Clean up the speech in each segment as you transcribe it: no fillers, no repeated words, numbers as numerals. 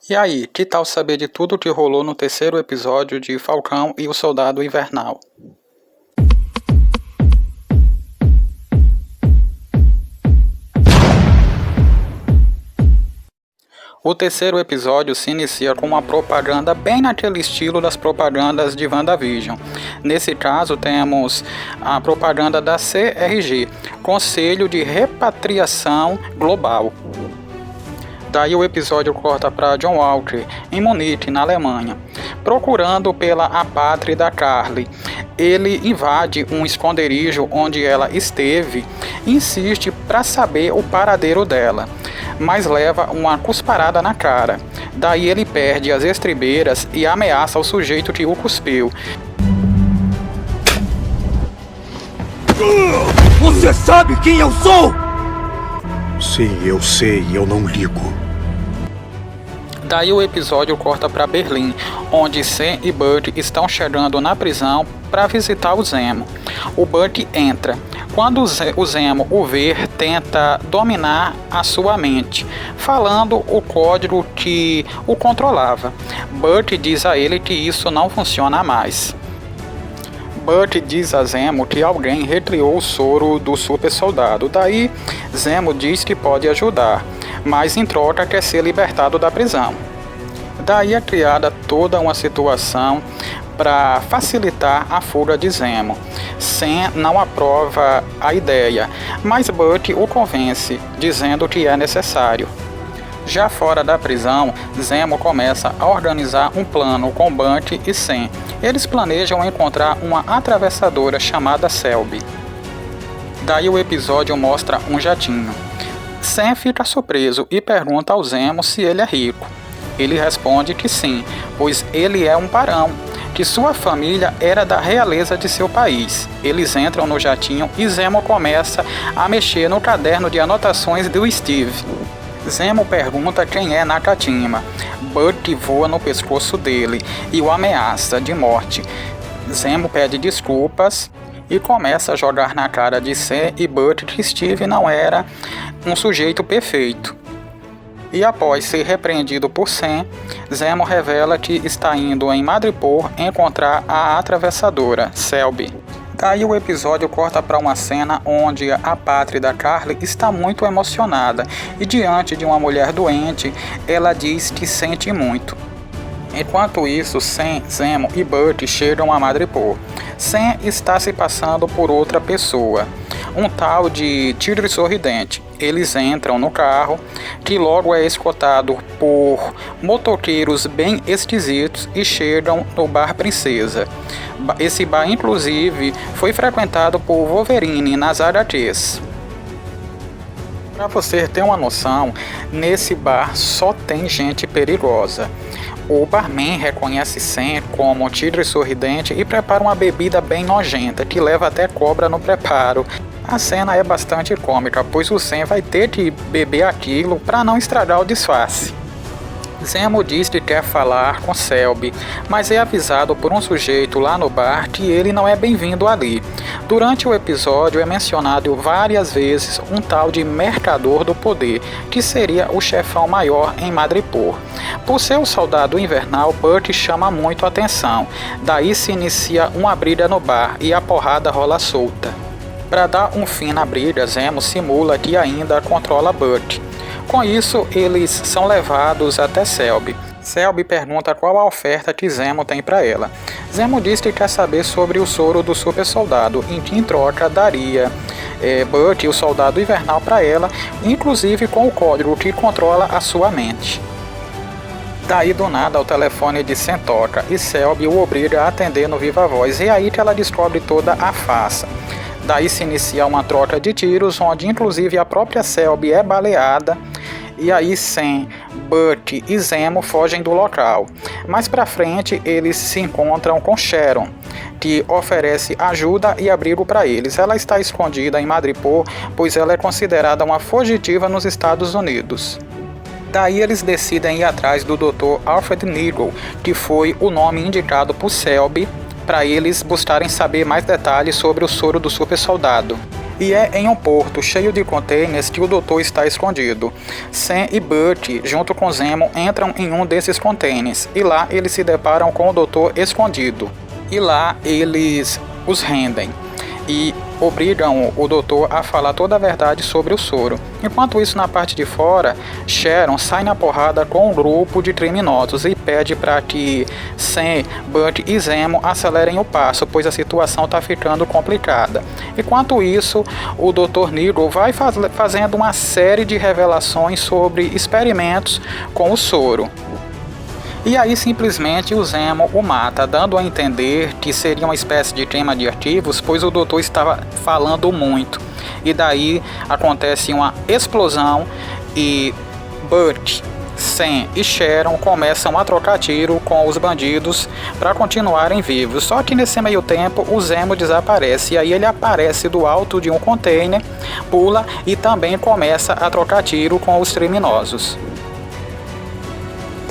E aí, que tal saber de tudo o que rolou no terceiro episódio de Falcão e o Soldado Invernal? O terceiro episódio se inicia com uma propaganda bem naquele estilo das propagandas de WandaVision. Nesse caso temos a propaganda da CRG, Conselho de Repatriação Global. Daí o episódio corta para John Walker, em Munique, na Alemanha, procurando pela apátrida da Carly. Ele invade um esconderijo onde ela esteve e insiste para saber o paradeiro dela, mas leva uma cusparada na cara. Daí ele perde as estribeiras e ameaça o sujeito que o cuspiu. Você sabe quem eu sou? Sim, eu sei, eu não ligo. Daí o episódio corta para Berlim, onde Sam e Burt estão chegando na prisão para visitar o Zemo. O Burt entra. Quando o Zemo o ver, tenta dominar a sua mente, falando o código que o controlava. Burt diz a ele que isso não funciona mais. Burt diz a Zemo que alguém recriou o soro do super soldado. Daí Zemo diz que pode ajudar, mas em troca quer ser libertado da prisão. Daí é criada toda uma situação para facilitar a fuga de Zemo. Sam não aprova a ideia, mas Burt o convence, dizendo que é necessário. Já fora da prisão, Zemo começa a organizar um plano com Burt e Sam. Eles planejam encontrar uma atravessadora chamada Selby. Daí o episódio mostra um jatinho. Sam fica surpreso e pergunta ao Zemo se ele é rico. Ele responde que sim, pois ele é um barão, que sua família era da realeza de seu país. Eles entram no jatinho e Zemo começa a mexer no caderno de anotações do Steve. Zemo pergunta quem é Nakatima. Burt voa no pescoço dele e o ameaça de morte. Zemo pede desculpas e começa a jogar na cara de Sam e Burt que Steve não era um sujeito perfeito. E após ser repreendido por Sam, Zemo revela que está indo em Madripoor encontrar a atravessadora, Selby. Daí o episódio corta para uma cena onde a apátrida Carly está muito emocionada e diante de uma mulher doente, ela diz que sente muito. Enquanto isso, Sam, Zemo e Burt chegam a Madripoor. Sam está se passando por outra pessoa, um tal de Tigre Sorridente. Eles entram no carro, que logo é escoltado por motoqueiros bem esquisitos e chegam no Bar Princesa. Esse bar, inclusive, foi frequentado por Wolverine nas HQs. Para você ter uma noção, nesse bar só tem gente perigosa. O barman reconhece Sam como Tigre Sorridente e prepara uma bebida bem nojenta, que leva até cobra no preparo. A cena é bastante cômica, pois o Sam vai ter que beber aquilo para não estragar o disfarce. Zemo diz que quer falar com Selby, mas é avisado por um sujeito lá no bar que ele não é bem-vindo ali. Durante o episódio é mencionado várias vezes um tal de Mercador do Poder, que seria o chefão maior em Madripoor. Por ser o soldado invernal, Burt chama muito a atenção. Daí se inicia uma briga no bar e a porrada rola solta. Para dar um fim na briga, Zemo simula que ainda controla Burt. Com isso, eles são levados até Selby. Selby pergunta qual a oferta que Zemo tem para ela. Zemo diz que quer saber sobre o soro do super soldado, em que em troca daria Burt e o soldado invernal para ela, inclusive com o código que controla a sua mente. Daí do nada o telefone de Sam toca e Selby o obriga a atender no viva voz, e é aí que ela descobre toda a farsa. Daí se inicia uma troca de tiros, onde inclusive a própria Selby é baleada, e aí Sam, Burt e Zemo fogem do local. Mais pra frente eles se encontram com Sharon, que oferece ajuda e abrigo para eles. Ela está escondida em Madripoor, pois ela é considerada uma fugitiva nos Estados Unidos. Daí eles decidem ir atrás do Dr. Alfred Nigel, que foi o nome indicado por Selby, para eles buscarem saber mais detalhes sobre o soro do super soldado. E é em um porto cheio de containers que o doutor está escondido. Sam e Burt, junto com Zemo, entram em um desses containers e lá eles se deparam com o doutor escondido. E lá eles os rendem e obrigam o doutor a falar toda a verdade sobre o soro. Enquanto isso, na parte de fora, Sharon sai na porrada com um grupo de criminosos e pede para que Sam, Burt e Zemo acelerem o passo, pois a situação está ficando complicada. Enquanto isso, o Dr. Negro vai fazendo uma série de revelações sobre experimentos com o soro. E aí simplesmente o Zemo o mata, dando a entender que seria uma espécie de queima de arquivos, pois o doutor estava falando muito. E daí acontece uma explosão e Burt, Sam e Sharon começam a trocar tiro com os bandidos para continuarem vivos. Só que nesse meio tempo o Zemo desaparece e aí ele aparece do alto de um container, pula e também começa a trocar tiro com os criminosos.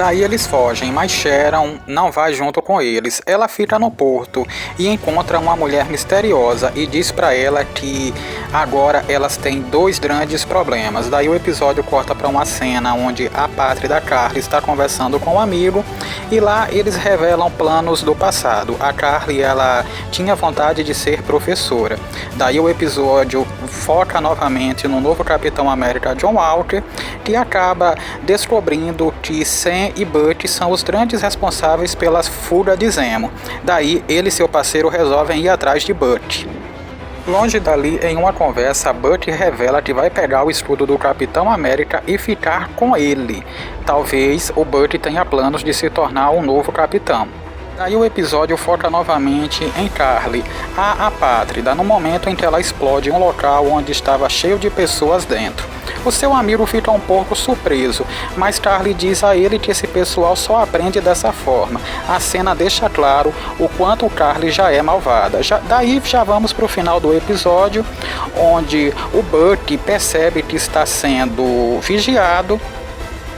Daí eles fogem, mas Sharon não vai junto com eles. Ela fica no porto e encontra uma mulher misteriosa e diz para ela que agora elas têm dois grandes problemas. Daí o episódio corta para uma cena onde a pátria da Carly está conversando com um amigo e lá eles revelam planos do passado. A Carly, ela tinha vontade de ser professora. Daí o episódio foca novamente no novo Capitão América John Walker, que acaba descobrindo que Sam e Burt são os grandes responsáveis pela fuga de Zemo. Daí ele e seu parceiro resolvem ir atrás de Burt. Longe dali, em uma conversa, Burt revela que vai pegar o escudo do Capitão América e ficar com ele. Talvez o Burt tenha planos de se tornar um novo capitão. Daí o episódio foca novamente em Carly, a apátrida, no momento em que ela explode um local onde estava cheio de pessoas dentro. O seu amigo fica um pouco surpreso, mas Carly diz a ele que esse pessoal só aprende dessa forma. A cena deixa claro o quanto Carly já é malvada. Daí já vamos para o final do episódio, onde o Burt percebe que está sendo vigiado.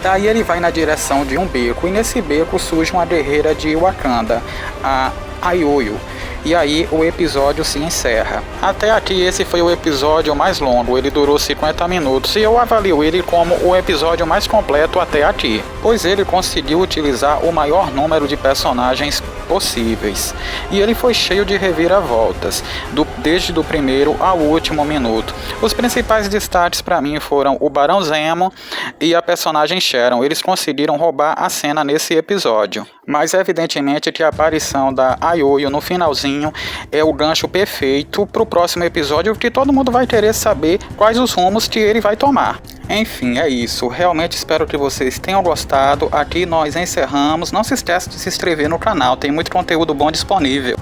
Daí ele vai na direção de um beco, e nesse beco surge uma guerreira de Wakanda, a Ayoyo. E aí o episódio se encerra. Até aqui esse foi o episódio mais longo, ele durou 50 minutos e eu avalio ele como o episódio mais completo até aqui, pois ele conseguiu utilizar o maior número de personagens possíveis. E ele foi cheio de reviravoltas, desde o primeiro ao último minuto. Os principais destaques para mim foram o Barão Zemo e a personagem Sharon. Eles conseguiram roubar a cena nesse episódio. Mas evidentemente que a aparição da Ayoyo no finalzinho é o gancho perfeito para o próximo episódio, que todo mundo vai querer saber quais os rumos que ele vai tomar. Enfim, é isso. Realmente espero que vocês tenham gostado. Aqui nós encerramos. Não se esqueça de se inscrever no canal, tem muito conteúdo bom disponível.